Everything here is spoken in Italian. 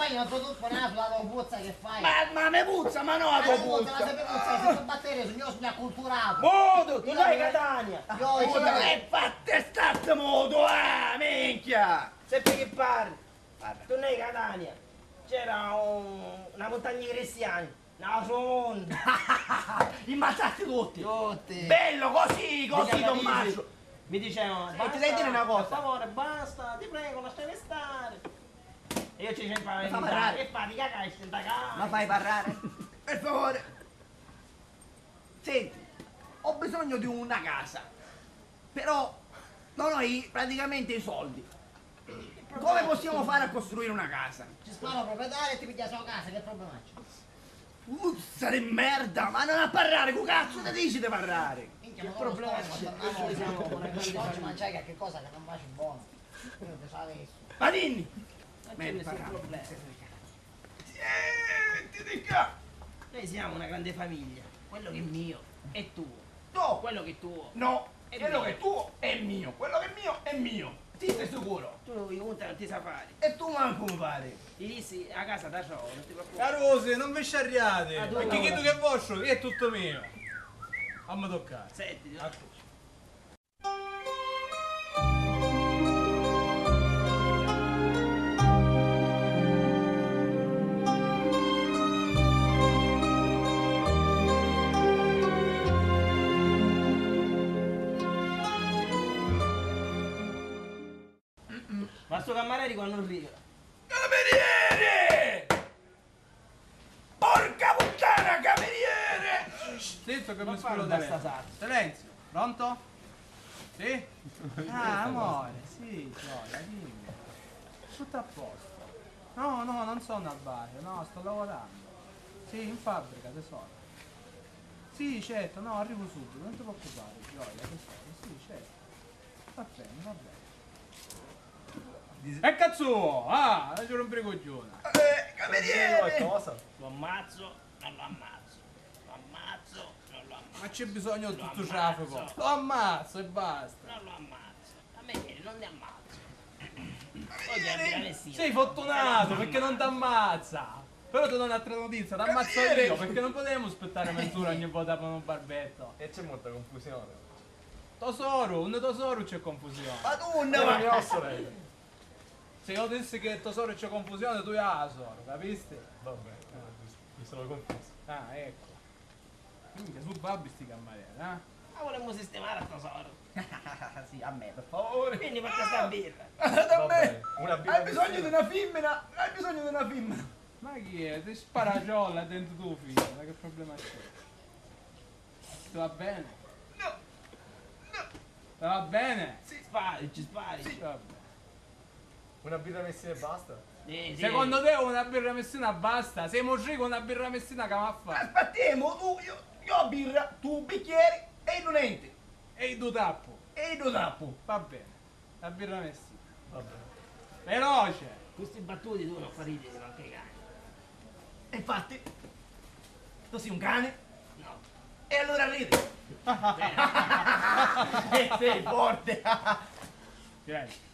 fai una tua tuppa la tua puzza che fai? Ma me puzza, ma no la tua puzza! puzza! La sempre puzza, sei tu batteria, signor mi ha culturato! Modo, tu sai Catania! Io E fatte stat modo, minchia! Sempre che parli, tu non hai Catania, c'era una montagna di cristiani, una mondo. Immazzati tutti! Tutti. Bello così, così Tommaso! Mi dicevano, E ti devi dire una cosa? Per favore, basta, ti prego, lasciami stare. E io ci sempre Ma fa parlare. che fai, cagare, senta casa. Ma fai parlare? Per favore! Senti, ho bisogno di una casa, però non ho praticamente i soldi. Come possiamo fare a costruire una casa? ci sparo proprietario e ti piglia sua casa, che problema c'è? Puzza di merda, ma non a parlare, che cazzo ti dici di parlare? Che problema c'è? Oggi mangiai che cosa che non mangi buono. Io ti so adesso. Ma dimmi! Non c'è nessun problema. Ti dica! Noi siamo una grande famiglia, quello che è mio è tuo, No! quello che è tuo. No! È Quello mio. che è tuo è mio, quello che è mio è mio! Ti sei sicuro? Tu i conti non ti sa fare. E tu manco mi pare! Ti dissi a casa da solo, non ti preoccupare. Carosi, non vi sciarriate! Ah, tu Perché allora. chi tu che vostro, che è tutto mio! Fammi toccare! Senti, ma sto cameriere quando arriva? Cameriere! Porca puttana, cameriere! Zitto che Non mi fare sculo basta telefono. salsa. Silenzio, pronto? Sì? Ah, amore, sì, gioia, dimmi. Tutto a posto. No, no, non sono al bar, no, sto lavorando. Sì, in fabbrica, tesoro. Sì, certo, no, arrivo subito, non ti preoccupare, gioia, tesoro, sì, certo. Va bene, va bene. E cazzo! Ah, la giuro un bricoglione. Cameriere! Lo ammazzo, non lo ammazzo. Lo ammazzo, non lo ammazzo. Ma c'è bisogno di Lo tutto ammazzo. traffico. Lo ammazzo e basta. Non lo ammazzo. A me non ti ammazzo. Poi ti abbi la Messina. Sei fortunato perché non ti ammazza. Però ti do un'altra notizia, ti ammazzo io perché non potevamo aspettare mezz'ora ogni volta per un barbetto. E c'è molta confusione. Tesoro, un tesoro c'è confusione. Madonna, Non ma... mia sorella. Se io dissi che tesoro c'è confusione, tu hai tesoro, capisti? Vabbè, mi sono confuso. Ah, ecco. Minchia, su babbi sti camerieri, Ma volemmo sistemare a tesoro. Sì, a me, per favore. Quindi porta sta birra. Da Va me! bene, una birra Hai bisogno di una femmina! Hai bisogno di una femmina! Ma chi è? Ti spara giolla dentro tuo figlio, ma che problema c'è? Ti va bene? No! No! Ti va bene? Spari, ci spari. Sì. Vabbè. Una birra messina e basta? Sì, sì. Secondo te una birra messina basta? Sei ricco una birra messina che va a fare? Aspettiamo, tu, io birra, tu bicchieri e il niente. E il tuo tappo? E il tappo. Va bene. La birra messina. Va bene. Veloce! Questi battuti tu non fa ridere anche i cani. E infatti, tu sei un cane No. e allora ridi. E sei forte. Vieni.